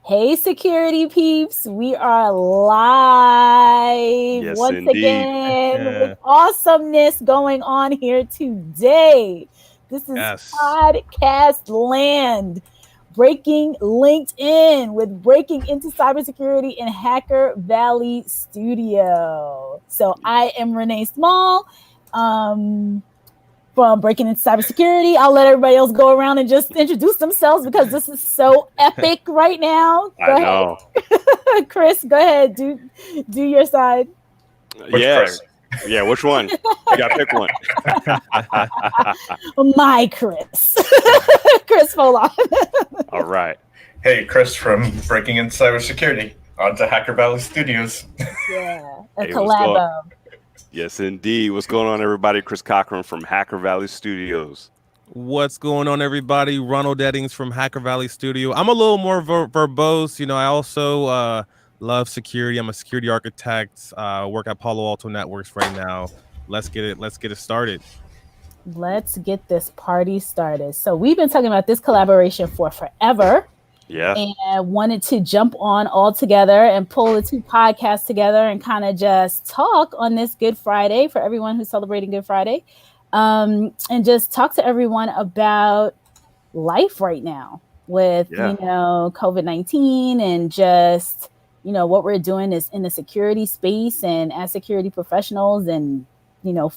Hey, security peeps, we are live Yes, once indeed. again with Yeah. awesomeness going on here today. This is Yes. podcast land, breaking LinkedIn with Breaking Into Cybersecurity in Hacker Valley Studio. So I am Renee Small. Um, from Breaking Into Cybersecurity. I'll let everybody else go around and just introduce themselves because this is so epic right now. I Go know. ahead, Chris. Go ahead. Do your side. Which Yeah. Chris? Yeah. Which one? You got to pick one. My Chris, Chris Foulon. All right. Hey, Chris from Breaking Into Cybersecurity. On to Hacker Valley Studios. Yeah, a Hey, what's going? collabo. Yes, indeed. What's going on, everybody? Chris Cochran from Hacker Valley Studios. What's going on, everybody? Ronald Eddings from Hacker Valley Studio. I'm a little more verbose. I also love security. I'm a security architect. Work at Palo Alto Networks right now. Let's get it started. Let's get this party started. So we've been talking about this collaboration for forever. Yeah. And wanted to jump on all together and pull the two podcasts together and kind of just talk on this Good Friday for everyone who's celebrating Good Friday, and just talk to everyone about life right now with COVID-19 and just what we're doing is in the security space and as security professionals and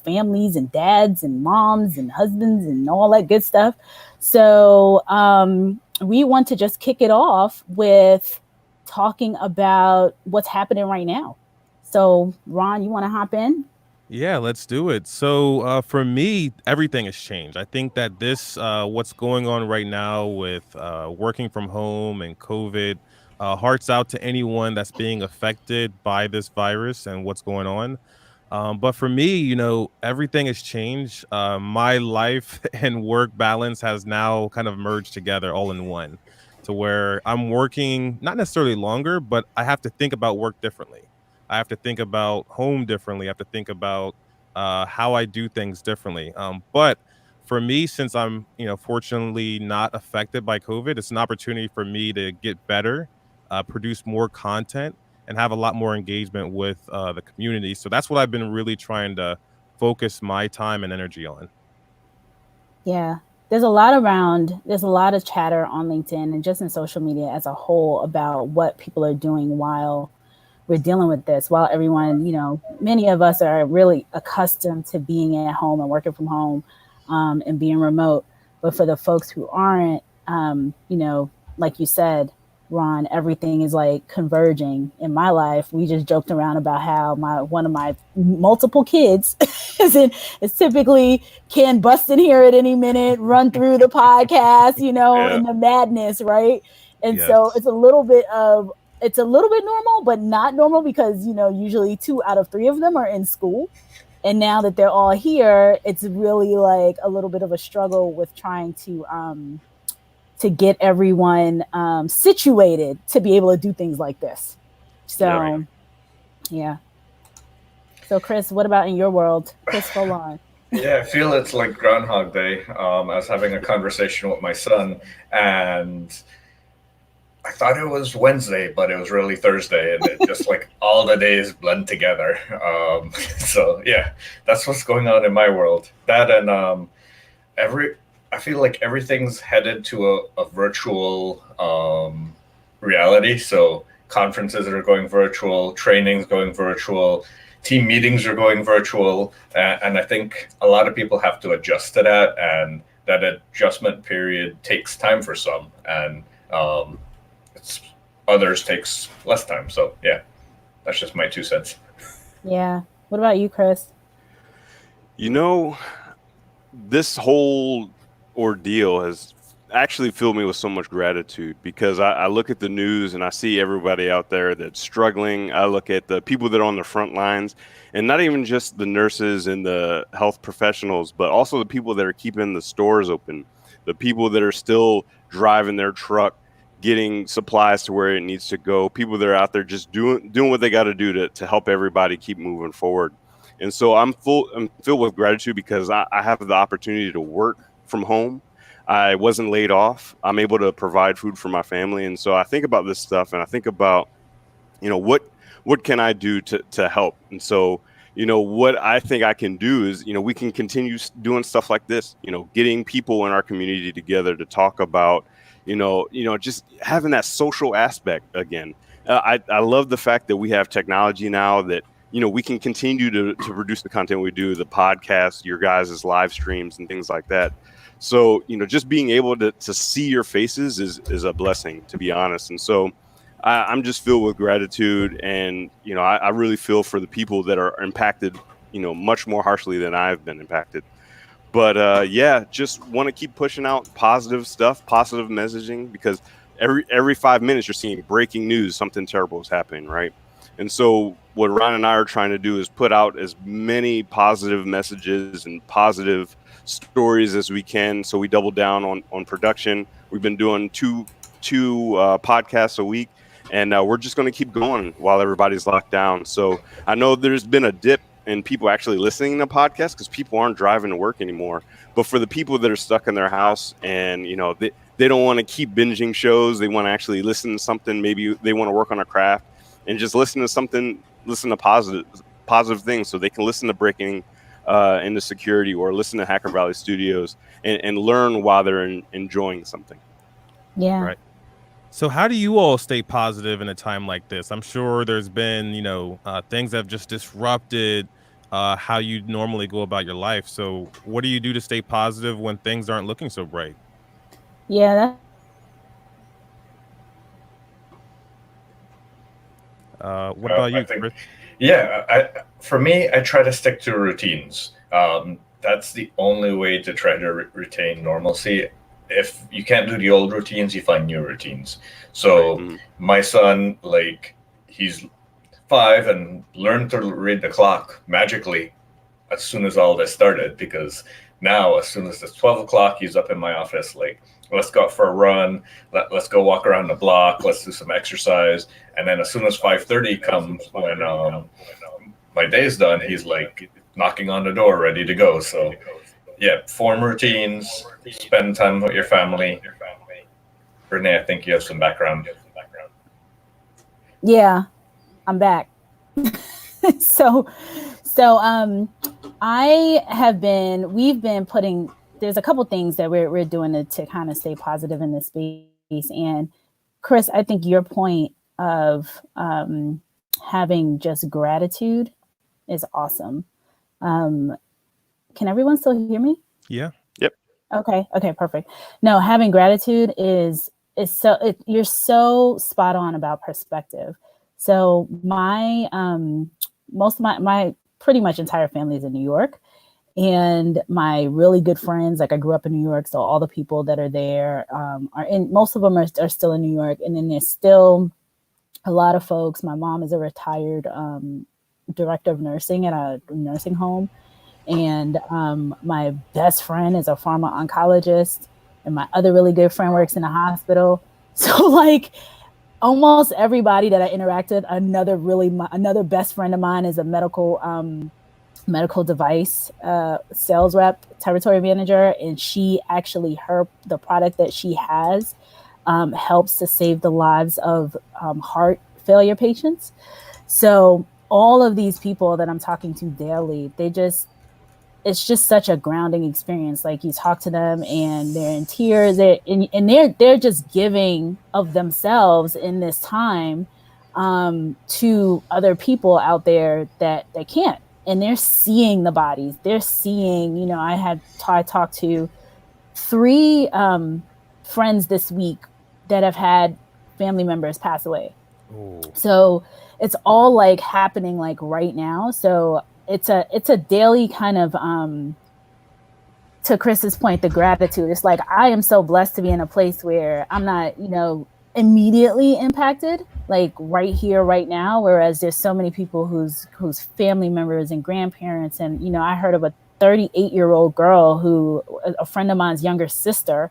families and dads and moms and husbands and all that good stuff. So we want to just kick it off with talking about what's happening right now. So Ron, you want to hop in? Yeah, let's do it. So for me, everything has changed. I think that this, what's going on right now with working from home and COVID, hearts out to anyone that's being affected by this virus and what's going on. But for me, everything has changed. My life and work balance has now kind of merged together all in one, to where I'm working not necessarily longer, but I have to think about work differently. I have to think about home differently. I have to think about how I do things differently. But for me, since I'm, fortunately not affected by COVID, it's an opportunity for me to get better, produce more content, and have a lot more engagement with the community. So that's what I've been really trying to focus my time and energy on. Yeah. There's a lot of chatter on LinkedIn and just in social media as a whole about what people are doing while we're dealing with this, while everyone, many of us are really accustomed to being at home and working from home and being remote. But for the folks who aren't, like you said, Ron, everything is like converging in my life. We just joked around about how one of my multiple kids is typically can bust in here at any minute, run through the podcast, in the madness, right? And so it's a little bit normal, but not normal because, usually 2 out of 3 of them are in school. And now that they're all here, it's really like a little bit of a struggle with trying to get everyone situated to be able to do things like this. So, yeah. So, Chris, what about in your world? Chris Foulon. Yeah, I feel it's like Groundhog Day. I was having a conversation with my son, and I thought it was Wednesday, but it was really Thursday, and it just like all the days blend together. So yeah, that's what's going on in my world. That and I feel like everything's headed to a virtual reality. So conferences are going virtual, trainings going virtual, team meetings are going virtual, and I think a lot of people have to adjust to that, and that adjustment period takes time for some, and others takes less time. So yeah, that's just my 2 cents. Yeah. What about you, Chris? This whole ordeal has actually filled me with so much gratitude because I look at the news and I see everybody out there that's struggling. I look at the people that are on the front lines, and not even just the nurses and the health professionals, but also the people that are keeping the stores open, the people that are still driving their truck, getting supplies to where it needs to go, people that are out there just doing what they got to do to help everybody keep moving forward. And so I'm filled with gratitude because I have the opportunity to work from home. I wasn't laid off. I'm able to provide food for my family. And so I think about this stuff, and I think about, what can I do to help? And so, what I think I can do is, we can continue doing stuff like this, getting people in our community together to talk about, just having that social aspect again. I love the fact that we have technology now that, we can continue to produce the content we do, the podcast, your guys' live streams and things like that. So, just being able to see your faces is a blessing, to be honest. And so I'm just filled with gratitude. And, I really feel for the people that are impacted, much more harshly than I've been impacted. But just want to keep pushing out positive stuff, positive messaging, because every 5 minutes you're seeing breaking news, something terrible is happening, right? And so what Ron and I are trying to do is put out as many positive messages and positive stories as we can. So we double down on production. We've been doing two podcasts a week, and we're just going to keep going while everybody's locked down. So I know there's been a dip in people actually listening to podcasts because people aren't driving to work anymore. But for the people that are stuck in their house and, they don't want to keep binging shows, they want to actually listen to something. Maybe they want to work on a craft and just listen to positive things, so they can listen to Breaking Into Security or listen to Hacker Valley Studios and learn while they're enjoying something. Yeah. Right. So how do you all stay positive in a time like this? I'm sure there's been, things that have just disrupted how you normally go about your life. So what do you do to stay positive when things aren't looking so bright? Yeah. What about you, Chris? Yeah, for me, I try to stick to routines. That's the only way to try to retain normalcy. If you can't do the old routines, you find new routines. So my son, he's 5 and learned to read the clock magically as soon as all this started, because now as soon as it's 12 o'clock, he's up in my office, let's go out for a run, let's go walk around the block, let's do some exercise. And then as soon as 5:30 comes, when my day's done, he's knocking on the door ready to go. So yeah, form routines, spend time with your family. Renee, I think you have some background. Yeah, I'm back. So we've been putting, there's a couple things that we're doing to kind of stay positive in this space. And Chris, I think your point of having just gratitude is awesome. Can everyone still hear me? Yeah. Yep. Okay, perfect. No, having gratitude is you're so spot on about perspective. So my most of my pretty much entire family is in New York, and my really good friends, I grew up in New York, so all the people that are there most of them are still in New York, and then there's still a lot of folks. My mom is a retired director of nursing at a nursing home, and my best friend is a pharma oncologist, and my other really good friend works in a hospital. So almost everybody that I interact with, another best friend of mine is a medical device sales rep, territory manager, and she actually, the product that she has helps to save the lives of heart failure patients. So all of these people that I'm talking to daily, it's just such a grounding experience. You talk to them and they're in tears, and they're just giving of themselves in this time to other people out there that they can't. And they're seeing the bodies. They're seeing, I talked to 3 friends this week that have had family members pass away. Ooh. So it's all happening right now. So it's a daily kind of, to Chris's point, the gratitude. It's I am so blessed to be in a place where I'm not, immediately impacted, right here, right now. Whereas there's so many people whose family members and grandparents, and, I heard of a 38-year-old girl who, a friend of mine's younger sister,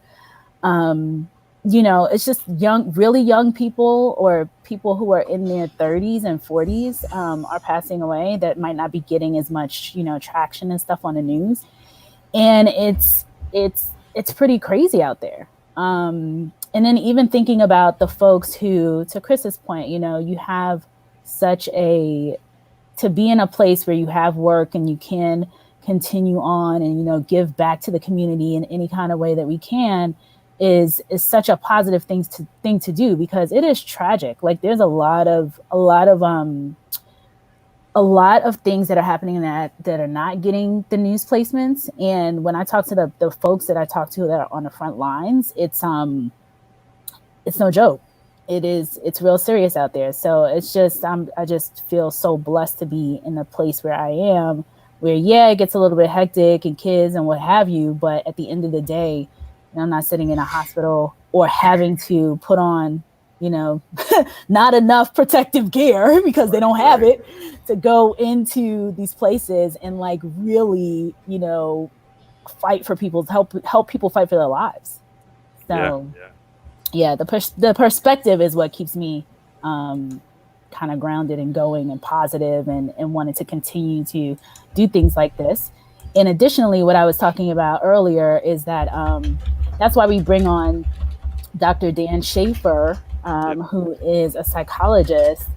it's just really young people, or people who are in their 30s and 40s are passing away that might not be getting as much, traction and stuff on the news. And it's it's pretty crazy out there. And then even thinking about the folks who, to Chris's point, you know, you have to be in a place where you have work and you can continue on and, you know, give back to the community in any kind of way that we can is such a positive thing to do, because it is tragic. Like there's a lot of things that are happening that are not getting the news placements. And when I talk to the folks that I talk to that are on the front lines, it's no joke. It's real serious out there. So it's just, I just feel so blessed to be in the place where I am, where, yeah, it gets a little bit hectic and kids and what have you. But at the end of the day, you know, I'm not sitting in a hospital or having to put on, you know, not enough protective gear because they don't have it to go into these places and like really, you know, fight for people, help people fight for their lives. So yeah, the perspective is what keeps me kind of grounded and going and positive and wanting to continue to do things like this. And additionally, what I was talking about earlier is that that's why we bring on Dr. Dan Schaefer, who is a psychologist,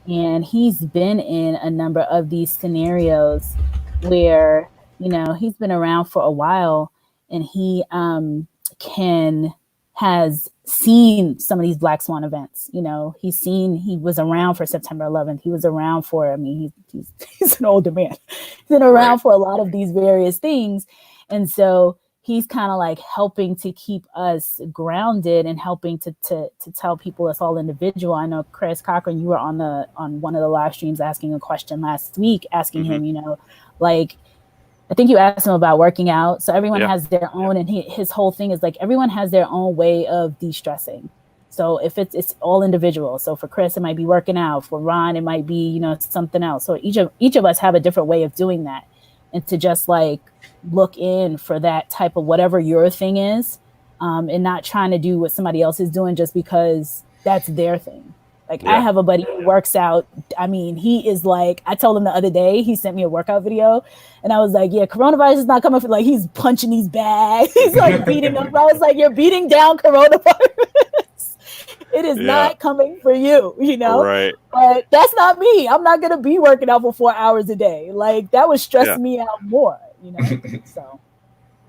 and he's been in a number of these scenarios where, you know, he's been around for a while, and he has seen some of these Black Swan events. You know, he was around for September 11th. He was around for, I mean, he's an older man. He's been around for a lot of these various things. And so he's kind of like helping to keep us grounded and helping to tell people it's all individual. I know Chris Cochran, you were on one of the live streams asking a question last week, asking him, you know, like, I think you asked him about working out. So everyone has their own, and his whole thing is like, everyone has their own way of de-stressing. So if it's all individual. So for Chris, it might be working out. For Ron, it might be, you know, something else. So each of us have a different way of doing that. And to just like look in for that type of whatever your thing is, and not trying to do what somebody else is doing just because that's their thing. Like I have a buddy who works out. I mean, he is like, I told him the other day, he sent me a workout video and I was like, yeah, coronavirus is not coming for, like, he's punching these bags. He's like beating up. I was like, you're beating down coronavirus. It is not coming for you, you know? Right. But that's not me. I'm not going to be working out for 4 hours a day. Like that would stress me out more, you know? So.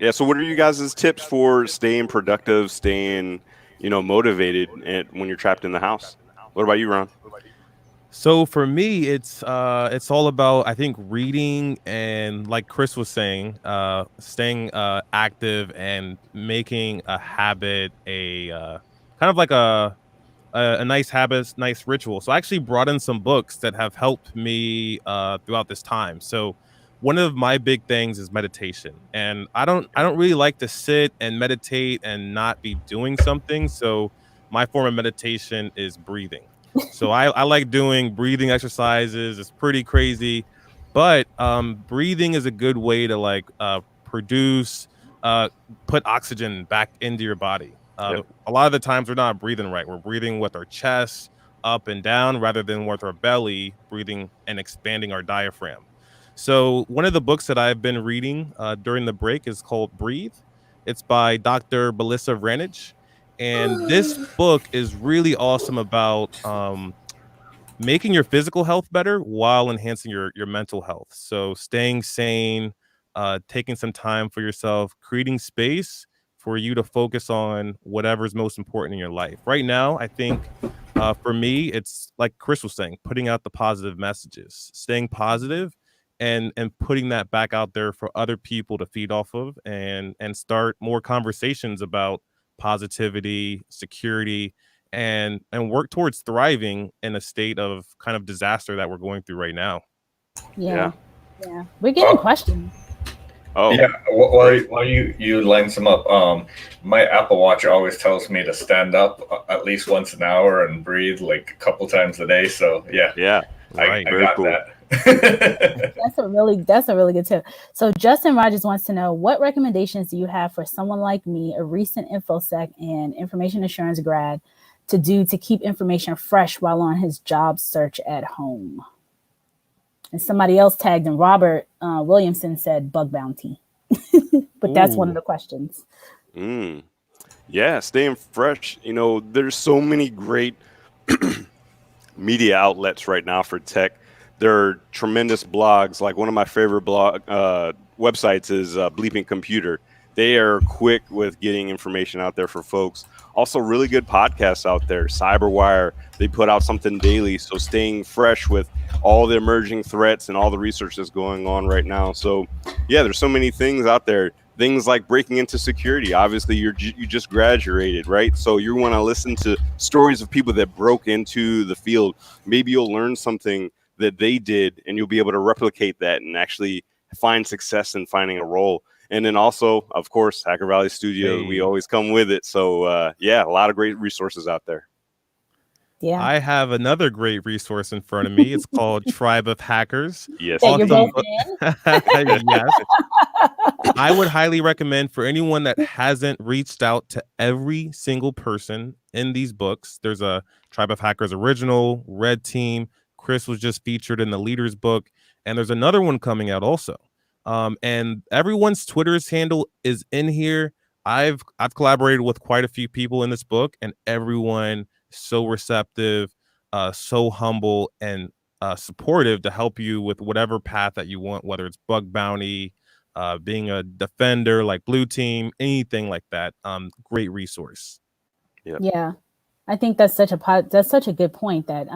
Yeah. So what are you guys' tips for staying productive, staying, you know, motivated when you're trapped in the house? What about you, Ron? So for me, it's all about, I think, reading and, like Chris was saying, staying active and making a habit a kind of like a nice habit, nice ritual. So I actually brought in some books that have helped me throughout this time. So one of my big things is meditation, and I don't really like to sit and meditate and not be doing something. So my form of meditation is breathing. So I like doing breathing exercises. It's pretty crazy, but breathing is a good way to like produce, put oxygen back into your body. A lot of the times we're not breathing right. We're breathing with our chest up and down rather than with our belly, breathing and expanding our diaphragm. So one of the books that I've been reading during the break is called Breathe. It's by Dr. Belissa Ranich. And this book is really awesome about making your physical health better while enhancing your mental health. So staying sane, taking some time for yourself, creating space for you to focus on whatever's most important in your life. Right now, I think for me, it's like Chris was saying, putting out the positive messages, staying positive and putting that back out there for other people to feed off of and start more conversations about positivity, security, and work towards thriving in a state of kind of disaster that we're going through right now. Yeah. We're getting questions. Oh yeah. While you line some up, my Apple Watch always tells me to stand up at least once an hour and breathe like a couple times a day. So I got cool. that. That's a really good tip. So Justin Rogers wants to know, what recommendations do you have for someone like me, a recent InfoSec and information assurance grad, to do to keep information fresh while on his job search at home? And somebody else tagged in, Robert Williamson said bug bounty. But that's one of the questions. Yeah, staying fresh. You know, there's so many great media outlets right now for tech. There are tremendous blogs. Like one of my favorite blog websites is Bleeping Computer. They are quick with getting information out there for folks. Also, really good podcasts out there. Cyberwire, they put out something daily. So staying fresh with all the emerging threats and all the research that's going on right now. So yeah, there's so many things out there. Things like Breaking Into Security. Obviously, you just graduated, right? So you want to listen to stories of people that broke into the field. Maybe you'll learn something that they did, and you'll be able to replicate that and actually find success in finding a role. And then also, of course, Hacker Valley Studios. We always come with it. So yeah, a lot of great resources out there. Yeah. I have another great resource in front of me. It's called Tribe of Hackers. Yes. That you're both in? Yes. I would highly recommend for anyone that hasn't reached out to every single person in these books. There's a Tribe of Hackers original, Red Team. Chris was just featured in the Leaders book, and there's another one coming out also. And everyone's Twitter's handle is in here. I've collaborated with quite a few people in this book, and everyone so receptive, so humble, and supportive to help you with whatever path that you want, whether it's bug bounty, being a defender like Blue Team, anything like that. Great resource. Yep. Yeah, I think that's such a good point that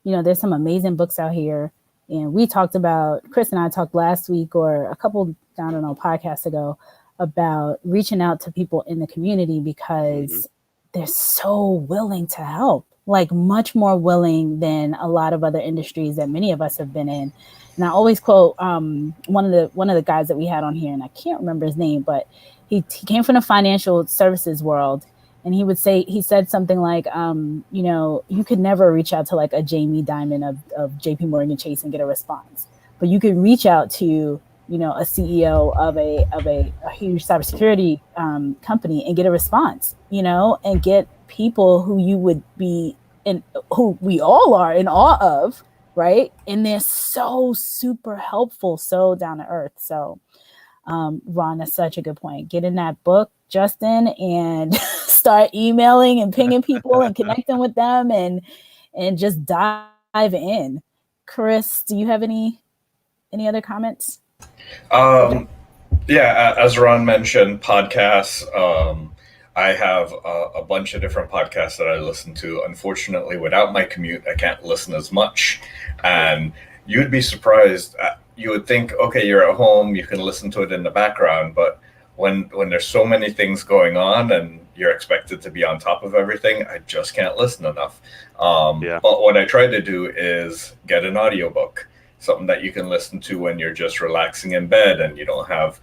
there's some amazing books out here, and we talked about, Chris and I talked last week or a couple podcasts ago about reaching out to people in the community because they're so willing to help, like much more willing than a lot of other industries that many of us have been in. And I always quote one of the guys that we had on here, and I can't remember his name, but he came from the financial services world, and he said something like, you could never reach out to like a Jamie Dimon of JP Morgan Chase and get a response, but you could reach out to a CEO of a huge cybersecurity company and get a response, and get people who you would be and who we all are in awe of, right? And they're so super helpful, so down to earth. So, Ron, that's such a good point. Get in that book, Justin, and start emailing and pinging people and connecting with them and just dive in. Chris, do you have any other comments? Yeah, as Ron mentioned, podcasts. I have a bunch of different podcasts that I listen to. Unfortunately, without my commute, I can't listen as much. And you'd be surprised. You would think, okay, you're at home, you can listen to it in the background. But when there's so many things going on and you're expected to be on top of everything, I just can't listen enough. But what I try to do is get an audiobook, something that you can listen to when you're just relaxing in bed and you don't have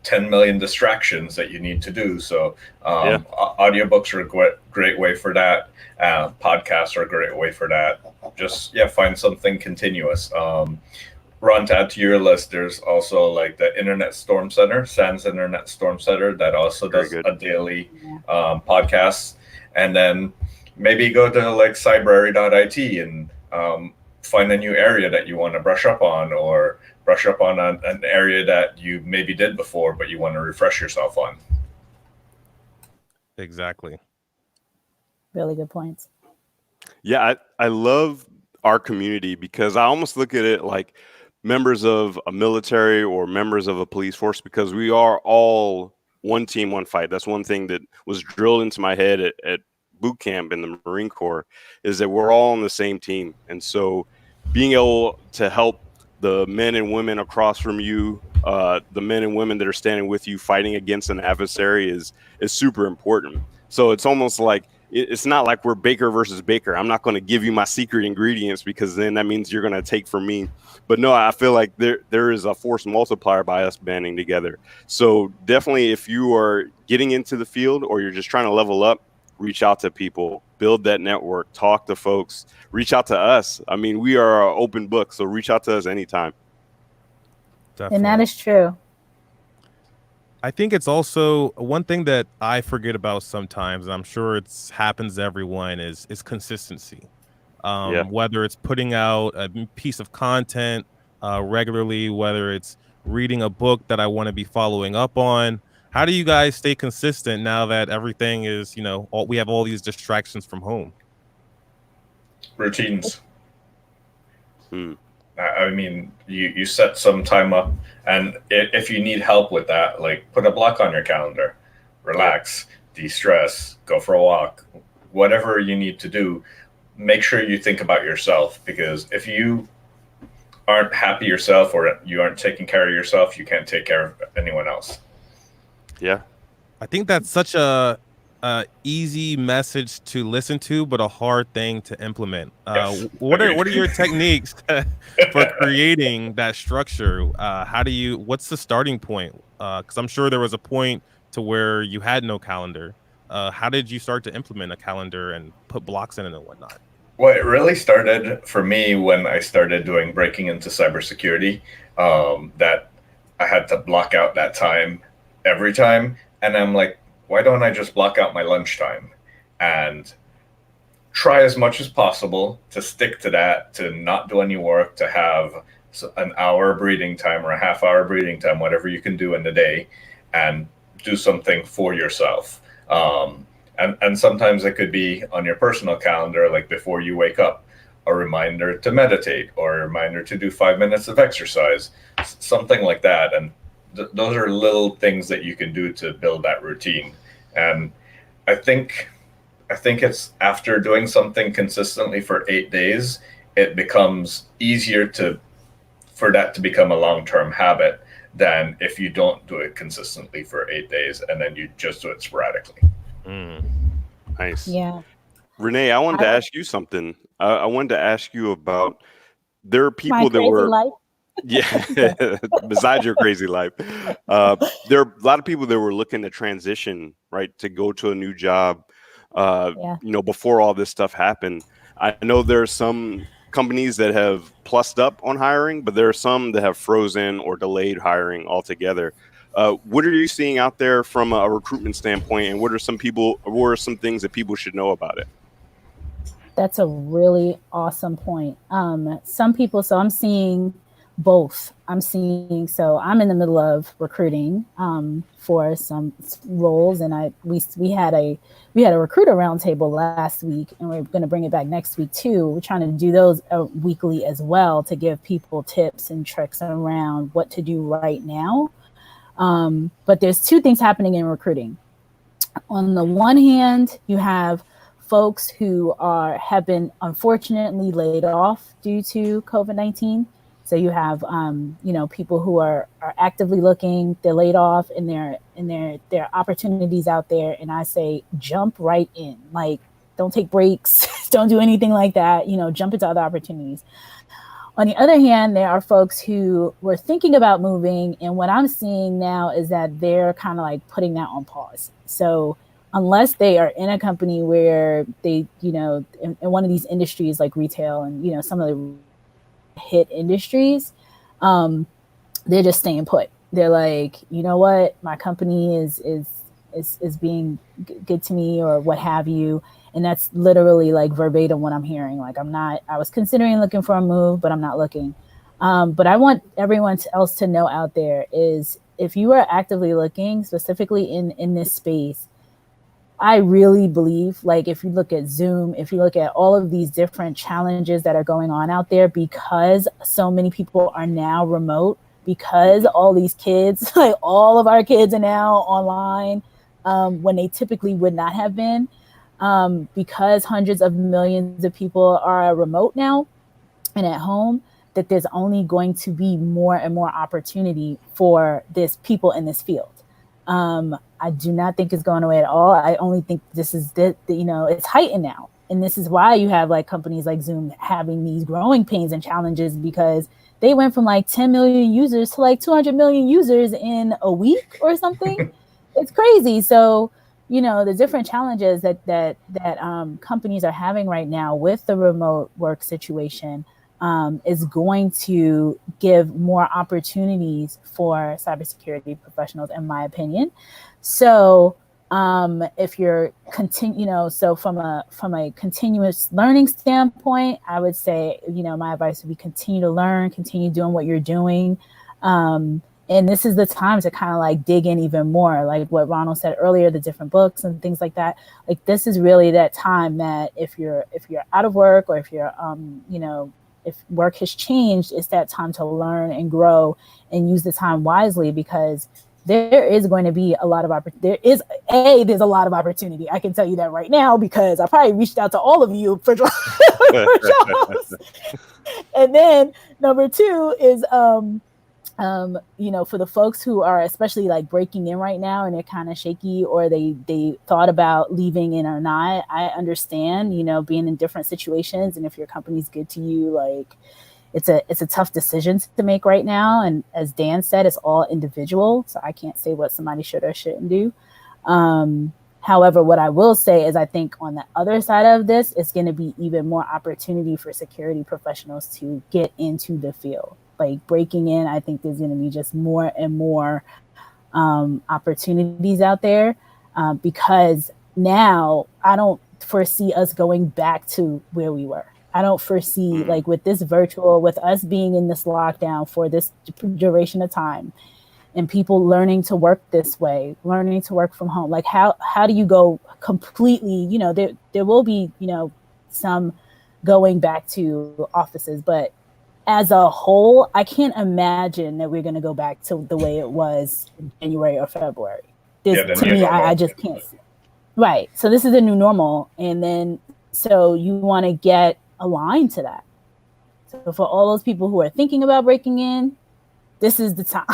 10 million distractions that you need to do. So audiobooks are a great way for that. Podcasts are a great way for that. Just find something continuous. Ron, to add to your list, there's also like the Internet Storm Center, SANS Internet Storm Center, that also does a daily podcast. And then maybe go to like cybrary.it and find a new area that you want to brush up on, or brush up on an area that you maybe did before, but you want to refresh yourself on. Exactly. Really good points. Yeah, I love our community because I almost look at it like members of a military or members of a police force, because we are all one team, one fight. That's one thing that was drilled into my head at boot camp in the Marine Corps, is that we're all on the same team. And so being able to help the men and women across from you, the men and women that are standing with you fighting against an adversary is super important. So it's almost like, it's not like we're Baker versus Baker. I'm not going to give you my secret ingredients because then that means you're going to take from me. But no, I feel like there is a force multiplier by us banding together. So definitely, if you are getting into the field or you're just trying to level up, reach out to people, build that network, talk to folks, reach out to us. I mean, we are an open book, so reach out to us anytime. Definitely. And that is true. I think it's also one thing that I forget about sometimes, and I'm sure it happens to everyone, is consistency. Whether it's putting out a piece of content regularly, whether it's reading a book that I want to be following up on, How do you guys stay consistent now that everything is, we have all these distractions from home? Routines. Hmm. I mean, you set some time up, and if you need help with that, like put a block on your calendar, relax, de-stress, go for a walk, whatever you need to do. Make sure you think about yourself, because if you aren't happy yourself or you aren't taking care of yourself, you can't take care of anyone else. Yeah. I think that's such a easy message to listen to, but a hard thing to implement. Yes, What are your techniques for creating that structure? What's the starting point? Because I'm sure there was a point to where you had no calendar. How did you start to implement a calendar and put blocks in it and whatnot? Well, it really started for me when I started doing Breaking Into Cybersecurity, that I had to block out that time every time. And I'm like, why don't I just block out my lunchtime and try as much as possible to stick to that, to not do any work, to have an hour breathing time or a half hour breathing time, whatever you can do in the day, and do something for yourself. And sometimes it could be on your personal calendar, like before you wake up, a reminder to meditate or a reminder to do 5 minutes of exercise, something like that. And those are little things that you can do to build that routine. And I think it's after doing something consistently for 8 days, it becomes easier for that to become a long-term habit than if you don't do it consistently for 8 days and then you just do it sporadically. Nice. Yeah. Renee, I wanted to ask you something. I wanted to ask you about, there are people My that crazy were, life. yeah, besides your crazy life, there are a lot of people that were looking to transition, right, to go to a new job, before all this stuff happened. I know there are some companies that have plussed up on hiring, but there are some that have frozen or delayed hiring altogether. What are you seeing out there from a recruitment standpoint, and what are some things that people should know about it? That's a really awesome point. Some people, so I'm seeing both. So I'm in the middle of recruiting for some roles, and we had a recruiter roundtable last week, and we're going to bring it back next week too. We're trying to do those weekly as well to give people tips and tricks around what to do right now. But there's two things happening in recruiting. On the one hand, you have folks who have been unfortunately laid off due to COVID-19. So you have people who are actively looking, they're laid off, and there are opportunities out there. And I say jump right in. Like, don't take breaks, don't do anything like that. Jump into other opportunities. On the other hand, there are folks who were thinking about moving, and what I'm seeing now is that they're kind of like putting that on pause. So unless they are in a company where they, in one of these industries like retail and, some of the hit industries, they're just staying put. They're like, you know what, my company is being good to me or what have you. And that's literally like verbatim what I'm hearing. Like, I was considering looking for a move, but I'm not looking. But I want everyone else to know out there is, if you are actively looking, specifically in this space, I really believe, like, if you look at Zoom, if you look at all of these different challenges that are going on out there, because so many people are now remote, because all these kids, like all of our kids are now online when they typically would not have been, because hundreds of millions of people are remote now and at home, that there's only going to be more and more opportunity for people in this field. I do not think it's going away at all. I only think it's heightened now. And this is why you have like companies like Zoom having these growing pains and challenges, because they went from like 10 million users to like 200 million users in a week or something. It's crazy. So, the different challenges that companies are having right now with the remote work situation is going to give more opportunities for cybersecurity professionals, in my opinion. So if you're so from a continuous learning standpoint, I would say, my advice would be continue to learn, continue doing what you're doing. And this is the time to kind of like dig in even more, like what Ronald said earlier, the different books and things like that. Like this is really that time that if you're out of work, or if you're if work has changed, it's that time to learn and grow and use the time wisely, because there is going to be a lot of there's a lot of opportunity. I can tell you that right now, because I probably reached out to all of you for jobs. And then number two is for the folks who are especially like breaking in right now and they're kind of shaky, or they thought about leaving in or not. I understand, being in different situations, and if your company's good to you, like it's a tough decision to make right now. And as Dan said, it's all individual, so I can't say what somebody should or shouldn't do. However, what I will say is I think on the other side of this, it's going to be even more opportunity for security professionals to get into the field. Like breaking in, I think there's going to be just more and more opportunities out there, because now I don't foresee us going back to where we were. I don't foresee, like with this virtual, with us being in this lockdown for this duration of time, and people learning to work this way, learning to work from home. Like how do you go completely, there will be, some going back to offices, but as a whole, I can't imagine that we're going to go back to the way it was in January or February. I just can't. Right. So this is a new normal. And then, so you want to get aligned to that. So for all those people who are thinking about breaking in, this is the time.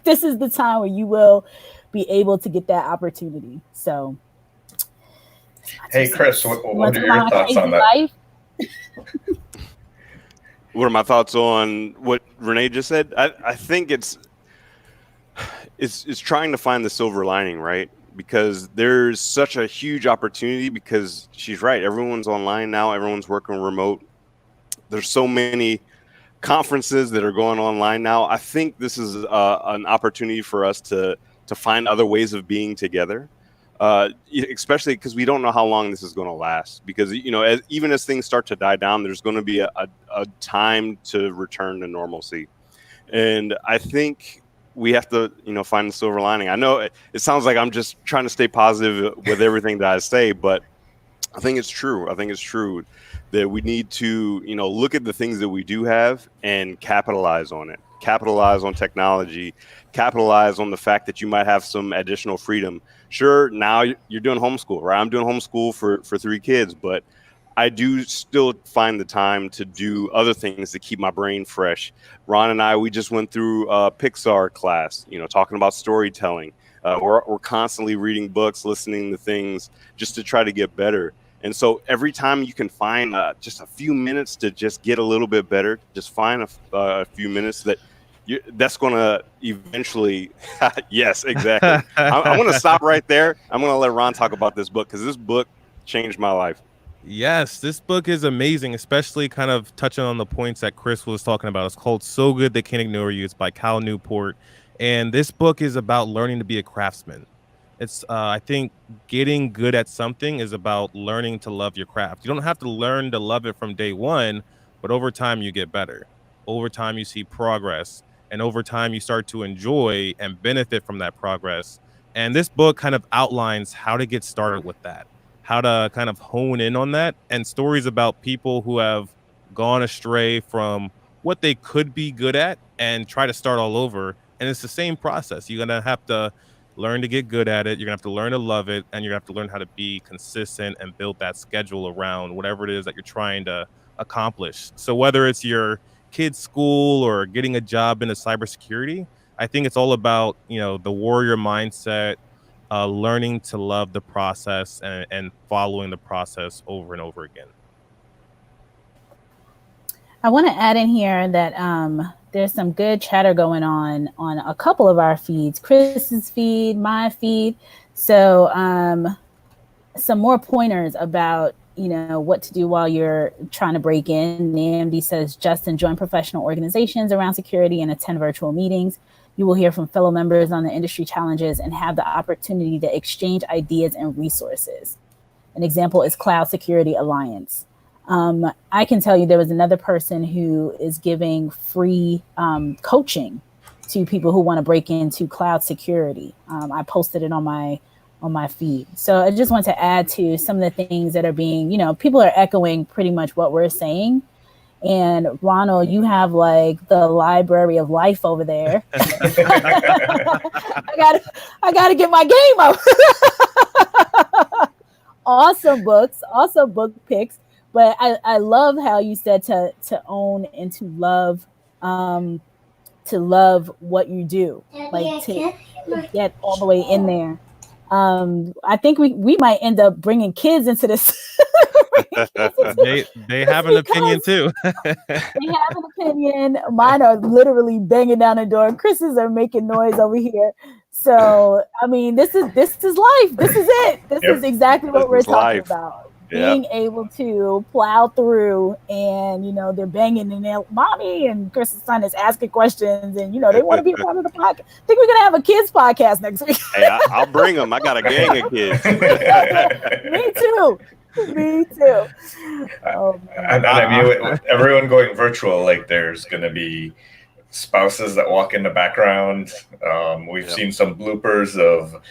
This is the time where you will be able to get that opportunity. So. Hey, Chris, what are your thoughts on that? What are my thoughts on what Renee just said? I think it's trying to find the silver lining, right? Because there's such a huge opportunity, because she's right. Everyone's online now. Everyone's working remote. There's so many conferences that are going online now. I think this is an opportunity for us to find other ways of being together. Especially because we don't know how long this is going to last, because even as things start to die down, there's going to be a time to return to normalcy. And I think we have to find the silver lining. I know it sounds like I'm just trying to stay positive with everything that I say, but I think it's true. I think it's true that we need to look at the things that we do have and capitalize on it. Capitalize on technology, capitalize on the fact that you might have some additional freedom. Sure, now you're doing homeschool, right? I'm doing homeschool for 3 kids, but I do still find the time to do other things to keep my brain fresh. Ron and I, we just went through a Pixar class, talking about storytelling. We're constantly reading books, listening to things just to try to get better. And so every time you can find just a few minutes to just get a little bit better, just find a few minutes that's going to eventually. Yes, exactly. I'm going to stop right there. I'm going to let Ron talk about this book, because this book changed my life. Yes, this book is amazing, especially kind of touching on the points that Chris was talking about. It's called So Good They Can't Ignore You. It's by Cal Newport. And this book is about learning to be a craftsman. It's I think getting good at something is about learning to love your craft. You don't have to learn to love it from day one, but over time you get better. Over time you see progress, and over time you start to enjoy and benefit from that progress. And this book kind of outlines how to get started with that, how to kind of hone in on that, and stories about people who have gone astray from what they could be good at and try to start all over. And it's the same process. You're going to have to learn to get good at it. You're gonna have to learn to love it, and you're gonna have to learn how to be consistent and build that schedule around whatever it is that you're trying to accomplish. So whether it's your kid's school or getting a job in cybersecurity, I think it's all about, the warrior mindset, learning to love the process and following the process over and over again. I want to add in here that there's some good chatter going on a couple of our feeds, Chris's feed, my feed. So some more pointers about, what to do while you're trying to break in. AMD says, Justin, join professional organizations around security and attend virtual meetings. You will hear from fellow members on the industry challenges and have the opportunity to exchange ideas and resources. An example is Cloud Security Alliance. I can tell you there was another person who is giving free coaching to people who want to break into cloud security. I posted it on my feed. So I just want to add to some of the things that are being, people are echoing pretty much what we're saying. And Ronald, you have like the library of life over there. I gotta get my game up. Awesome books, awesome book picks. But I love how you said to own and to love what you do, like to get all the way in there. I think we might end up bringing kids into this. They have an opinion too. They have an opinion. Mine are literally banging down the door. Chris's are making noise over here. So I mean, this is life. This is it. This is exactly what we're talking about. Being able to plow through, and they're banging and they're mommy, and Chris's son is asking questions, and they want to be part of the podcast. I think we're gonna have a kids podcast next week. Hey, I'll bring them. I got a gang of kids. Me too. And I mean, with everyone going virtual, like there's gonna be spouses that walk in the background. We've seen some bloopers of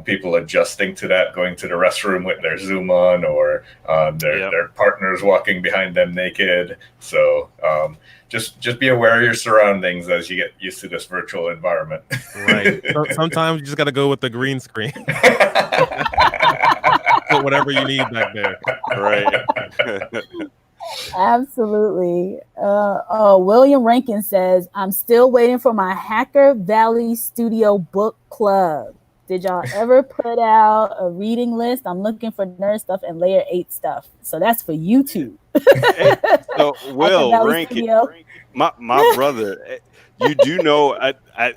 people adjusting to that, going to the restroom with their Zoom on, or their partners walking behind them naked. So just be aware of your surroundings as you get used to this virtual environment. Right. Sometimes you just got to go with the green screen. Put whatever you need back there. Right. Absolutely. William Rankin says, I'm still waiting for my Hacker Valley Studio book club. Did y'all ever put out a reading list? I'm looking for nerd stuff and layer 8 stuff. So that's for you two. So Will Rankin, my brother, you do know on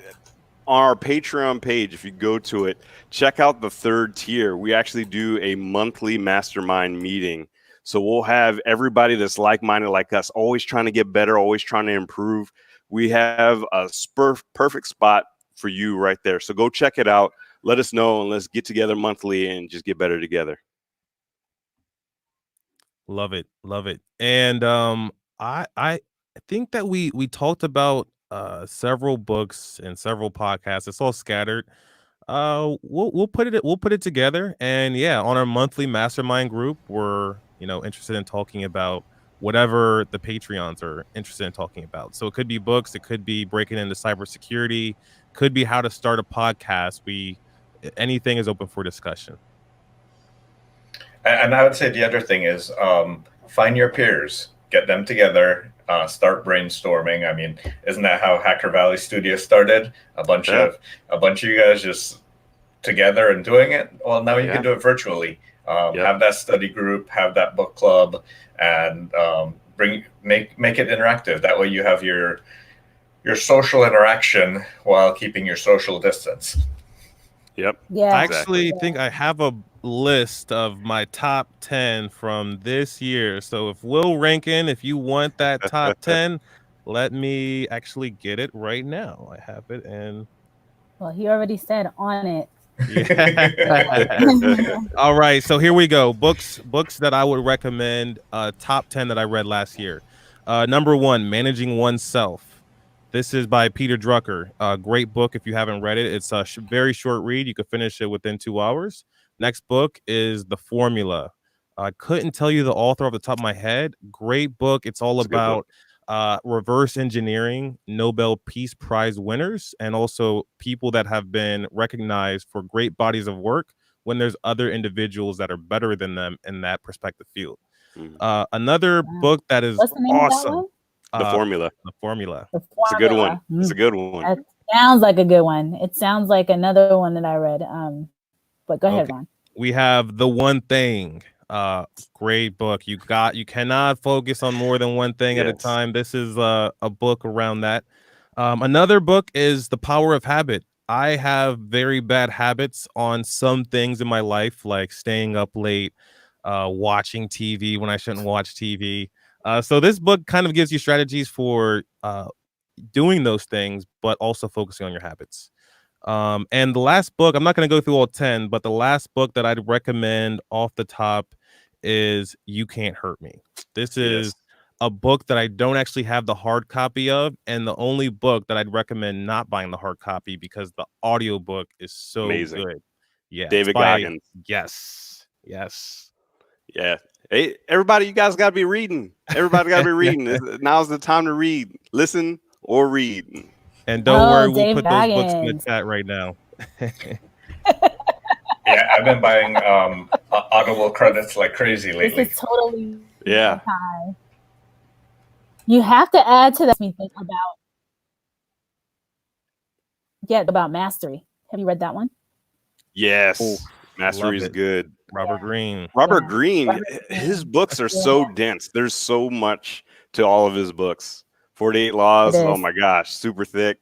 our Patreon page, if you go to it, check out the 3rd tier. We actually do a monthly mastermind meeting. So we'll have everybody that's like-minded like us, always trying to get better, always trying to improve. We have a perfect spot for you right there. So go check it out. Let us know, and let's get together monthly and just get better together. Love it. And I think that we talked about several books and several podcasts. It's all scattered. We'll put it together, and on our monthly mastermind group, we're interested in talking about whatever the Patreons are interested in talking about. So it could be books, it could be breaking into cybersecurity, could be how to start a podcast. Anything is open for discussion. And I would say the other thing is find your peers, get them together, start brainstorming. I mean, isn't that how Hacker Valley Studio started? A bunch of you guys just together and doing it. Well, now you can do it virtually. Have that study group, have that book club, and make it interactive. That way you have your social interaction while keeping your social distance. Yep. Yeah. I actually think I have a list of my top 10 from this year. So if Will Rankin, if you want that top 10, let me actually get it right now. I have it in. Well, he already said on it. Yeah. All right, so here we go. Books that I would recommend. Top 10 that I read last year. Number 1, Managing Oneself. This is by Peter Drucker. Great book if you haven't read it. It's a very short read. You could finish it within 2 hours. Next book is The Formula. I couldn't tell you the author off the top of my head. Great book. It's all about reverse engineering Nobel Peace Prize winners, and also people that have been recognized for great bodies of work when there's other individuals that are better than them in that prospective field. Another book that is awesome. The Formula. The Formula. It's a good one. It's a good one. It sounds like a good one. It sounds like another one that I read. But go ahead, Ron. We have The One Thing. Great book. You cannot focus on more than one thing at a time. This is a book around that. Another book is The Power of Habit. I have very bad habits on some things in my life, like staying up late, watching TV when I shouldn't watch TV. So this book kind of gives you strategies for doing those things, but also focusing on your habits. And the last book, I'm not going to go through all 10, but the last book that I'd recommend off the top is You Can't Hurt Me. This is a book that I don't actually have the hard copy of, and the only book that I'd recommend not buying the hard copy because the audiobook is so Amazing. good. Yeah, it's David by Goggins. yes. Yeah. Hey, everybody, you guys got to be reading. Everybody got to be reading. Now's the time to read, listen, or read. And don't worry, we'll David put those books in the Goggins. chat right now. Yeah, I've been buying Audible credits like crazy lately. This is totally Yeah. time. You have to add to that. Me think about Mastery. Have you read that one? Yes. Oh, Mastery is love it. good. Robert Greene. Robert Greene, his books are so dense. There's so much to all of his books. 48 Laws. Oh my gosh, super thick.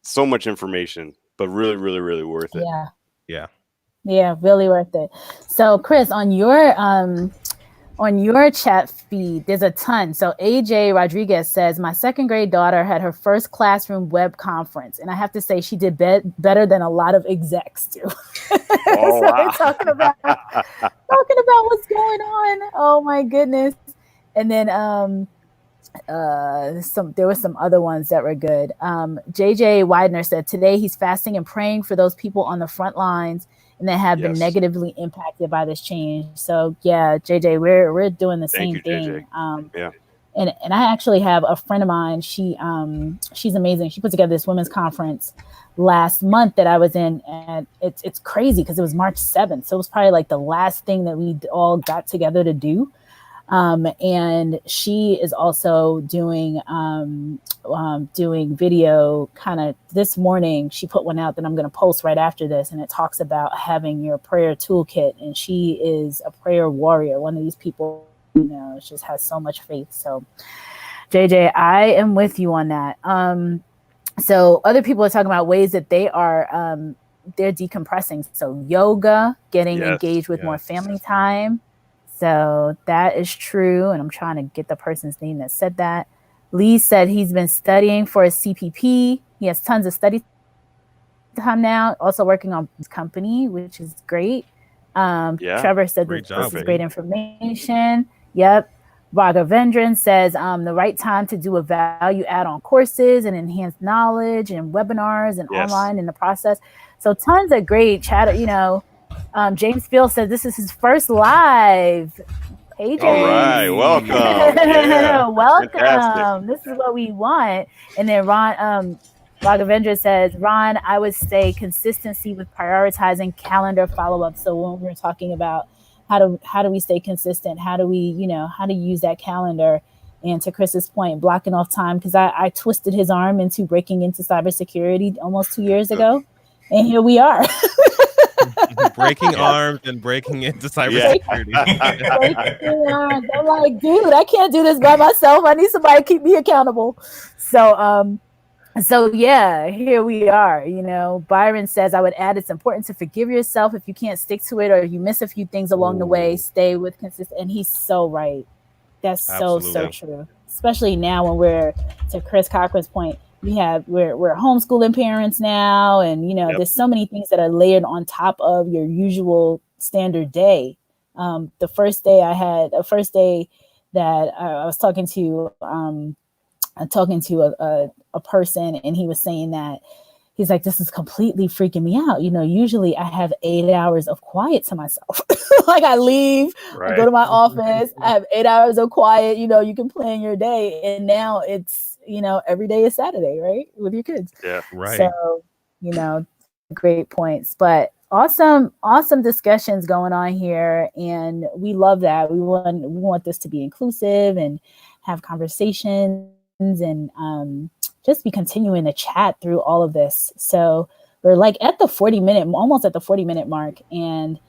So much information, but really, really, really worth it. Yeah, really worth it. So, Chris, on your chat feed, there's a ton. So AJ Rodriguez says, my second grade daughter had her first classroom web conference. And I have to say she did better than a lot of execs do. Oh, so we're talking about what's going on. Oh my goodness. And then there were some other ones that were good. JJ Widener said today he's fasting and praying for those people on the front lines and that have been negatively impacted by this change. So yeah, JJ, we're doing the same thing. And I actually have a friend of mine. She's amazing. She put together this women's conference last month that I was in, and it's crazy because it was March 7th. So it was probably like the last thing that we all got together to do. And she is also doing video kind of this morning. She put one out that I'm going to post right after this. And it talks about having your prayer toolkit. And she is a prayer warrior. One of these people, just has so much faith. So JJ, I am with you on that. So other people are talking about ways that they are, they're decompressing. So yoga, getting engaged with more family time. So that is true. And I'm trying to get the person's name that said that. Lee said he's been studying for his CPP. He has tons of study time now, also working on his company, which is great. Trevor said this is great information. Yep. Raghavendran says the right time to do a value add on courses and enhance knowledge and webinars and online in the process. So tons of great chat, James Field said this is his first live. Hey, James. All right, welcome. Yeah. Welcome. Fantastic. This is what we want. And then Ron Raghavendra says, Ron, I would say consistency with prioritizing calendar follow-up. So when we're talking about how do we stay consistent? How do we, how to use that calendar? And to Chris's point, blocking off time, because I twisted his arm into breaking into cybersecurity almost 2 years ago. And here we are. Breaking arms and breaking into cybersecurity. I'm like, dude, I can't do this by myself. I need somebody to keep me accountable. So yeah, here we are. Byron says, I would add it's important to forgive yourself if you can't stick to it or you miss a few things along the way. Stay with consistent. And he's so right. That's so true. Especially now when we're, to Chris Cochran's point, we're homeschooling parents now, and there's so many things that are layered on top of your usual standard day. The first day that I was talking to a person, and he was saying that he's like, this is completely freaking me out. Usually I have 8 hours of quiet to myself. Like I leave, I go to my office, I have 8 hours of quiet, you can plan your day. And now it's, every day is Saturday, right? With your kids. Yeah, right. So, great points, but awesome discussions going on here. And we love that. We want this to be inclusive and have conversations and just be continuing to chat through all of this. So we're like almost at the 40-minute mark. And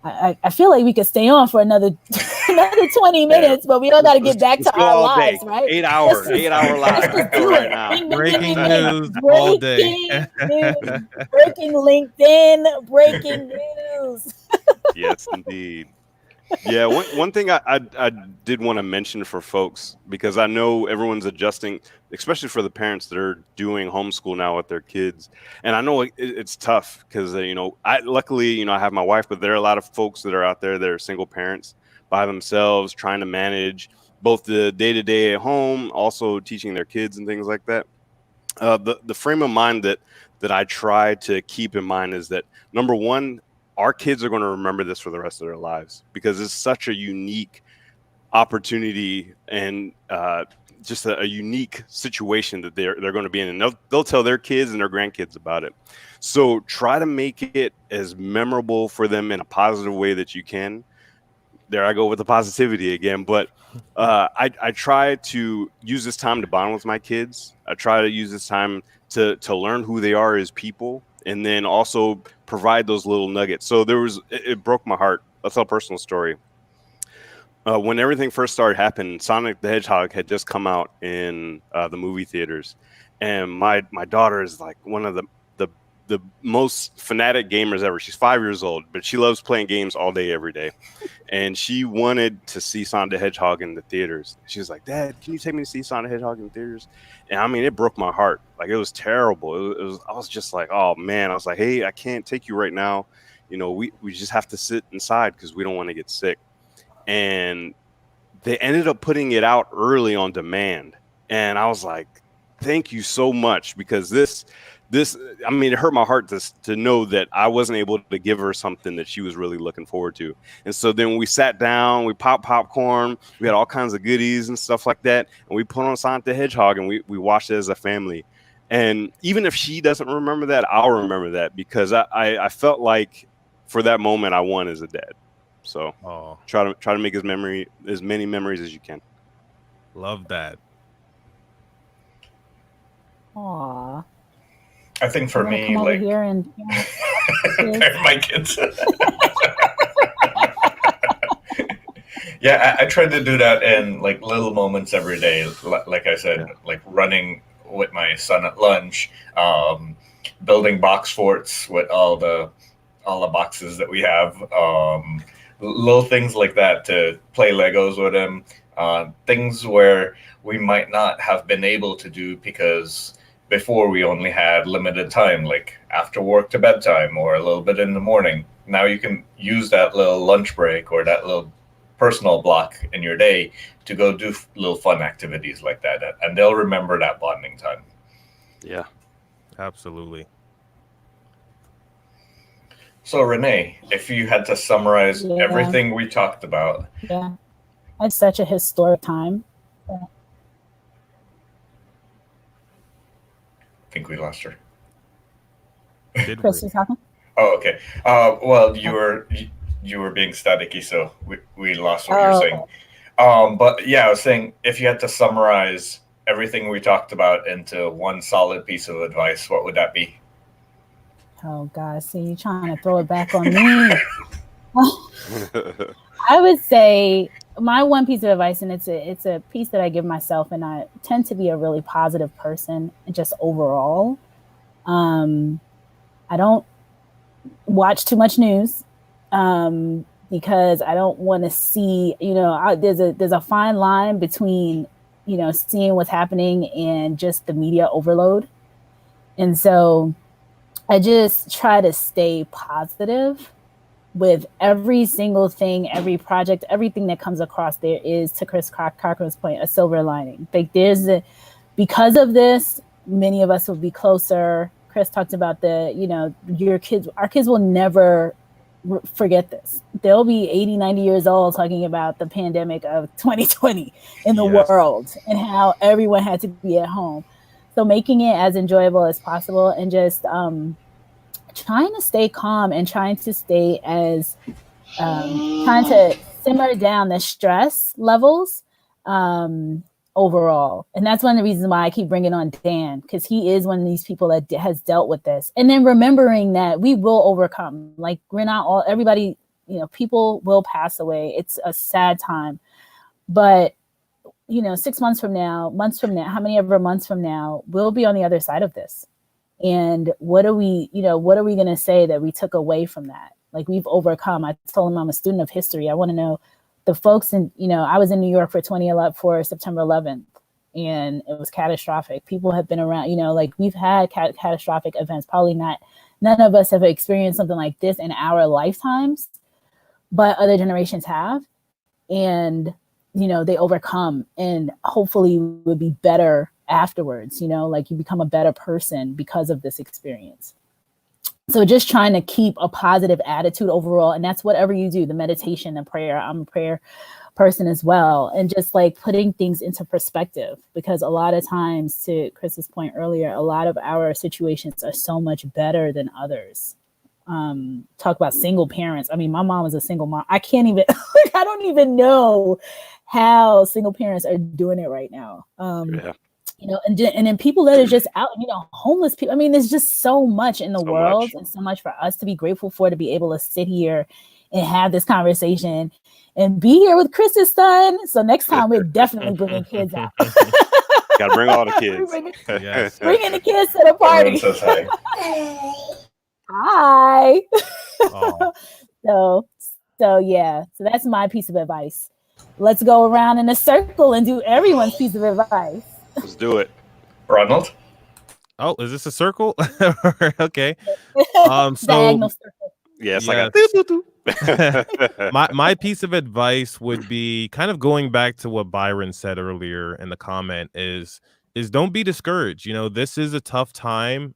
I feel like we could stay on for another 20 minutes, but we all got to get back to our lives, right? 8 hours, 8 hour lives. Right now. Breaking news all day. Breaking LinkedIn, breaking news. Yes, indeed. Yeah, one thing I did want to mention for folks, because I know everyone's adjusting, especially for the parents that are doing homeschool now with their kids. And I know it's tough because, luckily, I have my wife, but there are a lot of folks that are out there that are single parents by themselves trying to manage both the day-to-day at home, also teaching their kids and things like that. The frame of mind that I try to keep in mind is that, number one, our kids are going to remember this for the rest of their lives, because it's such a unique opportunity and just a unique situation that they're going to be in, and they'll tell their kids and their grandkids about it. So try to make it as memorable for them in a positive way that you can. There I go with the positivity again, but I try to use this time to bond with my kids. I try to use this time to learn who they are as people, and then also provide those little nuggets. So it broke my heart. I'll tell a personal story. When everything first started happening, Sonic the Hedgehog had just come out in the movie theaters, and my daughter is like one of the most fanatic gamers ever. She's 5 years old, but she loves playing games all day, every day. And she wanted to see Sonic the Hedgehog in the theaters. She was like, "Dad, can you take me to see Sonic the Hedgehog in the theaters?" And I mean, it broke my heart. Like, it was terrible. I was just like, oh man. I was like, "Hey, I can't take you right now. You know, we just have to sit inside because we don't want to get sick." And they ended up putting it out early on demand. And I was like, thank you so much, because this, I mean, it hurt my heart to know that I wasn't able to give her something that she was really looking forward to. And so then we sat down, we popped popcorn, we had all kinds of goodies and stuff like that. And we put on Sonic the Hedgehog, and we watched it as a family. And even if she doesn't remember that, I'll remember that, because I felt like for that moment I won as a dad. So try to make as many memories as you can. Love that. Aw. I think for me, come like, over here and my kids. Yeah, I try to do that in like little moments every day. Like I said, like running with my son at lunch, building box forts with all the boxes that we have. Little things like that, to play Legos with him, things where we might not have been able to do because before we only had limited time, like after work to bedtime or a little bit in the morning. Now you can use that little lunch break or that little personal block in your day to go do little fun activities like that, and they'll remember that bonding time. Yeah, absolutely. So Renee, if you had to summarize everything we talked about. Yeah, it's such a historic time. I think we lost her. Chris, you talking? Oh, okay. Well, you were being staticky, so we lost what you're saying. Okay. But yeah, I was saying, if you had to summarize everything we talked about into one solid piece of advice, what would that be? Oh God, see, you're trying to throw it back on me. I would say my one piece of advice, and it's a piece that I give myself, and I tend to be a really positive person just overall. I don't watch too much news because I don't want to see, there's a fine line between, seeing what's happening and just the media overload. And so I just try to stay positive with every single thing, every project, everything that comes across. There is, to Chris Cochran's point, a silver lining. Like because of this, many of us will be closer. Chris talked about our kids will never forget this. They'll be 80, 90 years old talking about the pandemic of 2020 in the world and how everyone had to be at home. So making it as enjoyable as possible, and just trying to stay calm and trying to stay as trying to simmer down the stress levels overall. And that's one of the reasons why I keep bringing on Dan, because he is one of these people that has dealt with this. And then remembering that we will overcome. Like, we're not everybody, people will pass away. It's a sad time. But 6 months from now, how many ever months from now, we'll be on the other side of this. And what are we going to say that we took away from that? Like, we've overcome. I told him I'm a student of history. I want to know the folks I was in New York for September 11th, and it was catastrophic. People have been around, we've had catastrophic events. Probably none of us have experienced something like this in our lifetimes, but other generations have. And they overcome, and hopefully would be better afterwards, like you become a better person because of this experience. So just trying to keep a positive attitude overall. And that's whatever you do, the meditation and prayer. I'm a prayer person as well. And just like putting things into perspective, because a lot of times, to Chris's point earlier, a lot of our situations are so much better than others. Talk about single parents. I mean, my mom was a single mom. I can't even, I don't even know how single parents are doing it right now. And then people that are just out, homeless people. I mean, there's just so much in the world and so much for us to be grateful for, to be able to sit here and have this conversation and be here with Chris's son. So next time we're definitely bringing kids out. Got to bring all the kids. Bringing the kids to the party. Says hi. Hi. So yeah, so that's my piece of advice. Let's go around in a circle and do everyone's piece of advice. Let's do it. Ronald? Oh, is this a circle? Okay. Diagonal circle. Yes. My piece of advice would be kind of going back to what Byron said earlier in the comment is don't be discouraged. This is a tough time.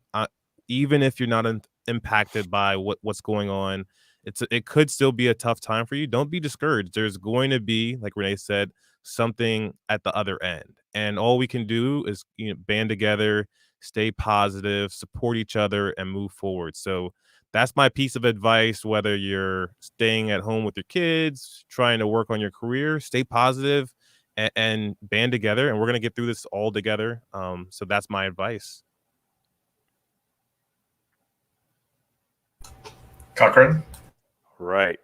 Even if you're not impacted by what's going on, it could still be a tough time for you. Don't be discouraged. There's going to be, like Renee said, something at the other end, and all we can do is band together, stay positive, support each other, and move forward. So that's my piece of advice. Whether you're staying at home with your kids, trying to work on your career, stay positive and band together, and we're going to get through this all together. So that's my advice. Cochran? Right.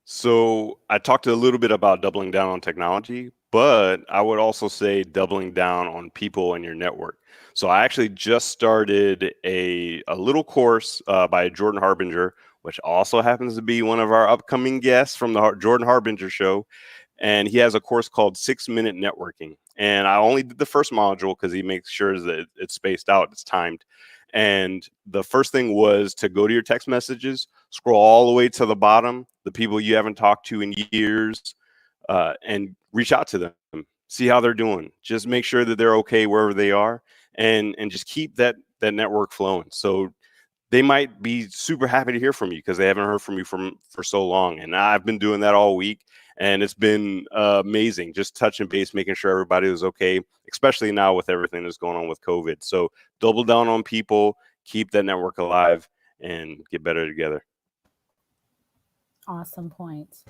So I talked a little bit about doubling down on technology, but I would also say doubling down on people in your network. So I actually just started a little course by Jordan Harbinger, which also happens to be one of our upcoming guests from the Jordan Harbinger show. And he has a course called 6-Minute Networking. And I only did the first module because he makes sure that it's spaced out, it's timed. And the first thing was to go to your text messages, scroll all the way to the bottom, the people you haven't talked to in years, and reach out to them, see how they're doing. Just make sure that they're okay wherever they are, and just keep that network flowing. So they might be super happy to hear from you because they haven't heard from you for so long. And I've been doing that all week, and it's been amazing, just touching base, making sure everybody was okay, especially now with everything that's going on with COVID. So double down on people, keep that network alive, and get better together. Awesome points.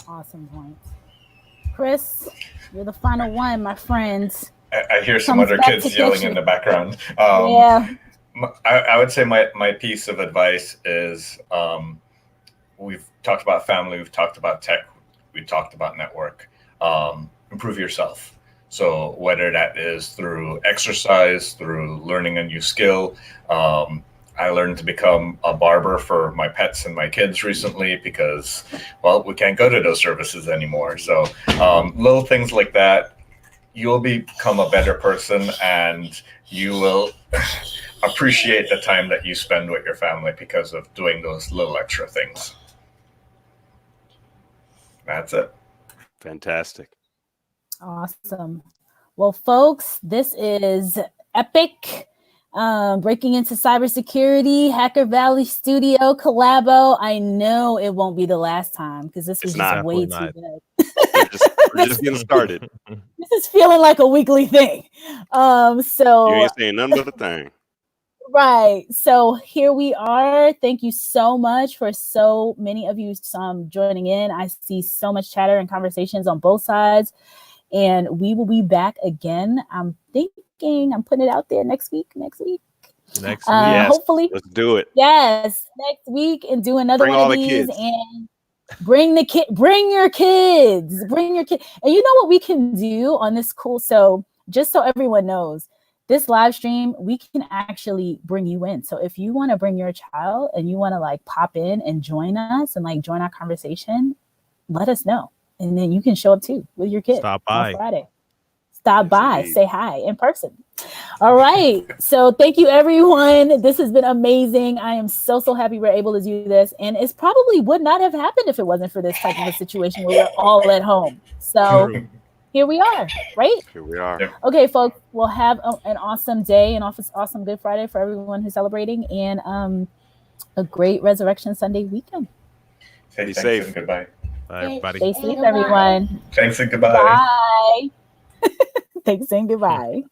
Chris, you're the final one, my friends. I hear some other kids yelling in the background. Yeah. I would say my piece of advice is we've talked about family, we've talked about tech, we've talked about network. Improve yourself. So whether that is through exercise, through learning a new skill. I learned to become a barber for my pets and my kids recently because, well, we can't go to those services anymore. So little things like that, you'll become a better person, and you will appreciate the time that you spend with your family because of doing those little extra things. That's it. Fantastic. Awesome. Well, folks, this is epic. Breaking Into Cybersecurity, Hacker Valley Studio collabo. I know it won't be the last time because this was just way too good. We're just getting started. This is feeling like a weekly thing. So you ain't saying nothing but a thing. Right. So here we are. Thank you so much for so many of you joining in. I see so much chatter and conversations on both sides. And we will be back again. I'm putting it out there next week. Yes, hopefully. Let's do it. Yes, next week, and do another one of these. And bring your kids. And you know what we can do on this so just so everyone knows, this live stream, we can actually bring you in. So if you want to bring your child and you want to pop in and join us and join our conversation, let us know. And then you can show up too with your kid. Stop by. On Friday. Stop by, say hi in person. All right. So thank you, everyone. This has been amazing. I am so happy we're able to do this. And it probably would not have happened if it wasn't for this type of a situation where we're all at home. So here we are, right? Here we are. Yep. Okay, folks, we'll have an awesome day, an awesome Good Friday for everyone who's celebrating, and a great Resurrection Sunday weekend. Say Be thanks safe. and goodbye. Bye, everybody. Stay safe, everyone. Thanks and goodbye. Bye. Thanks and goodbye.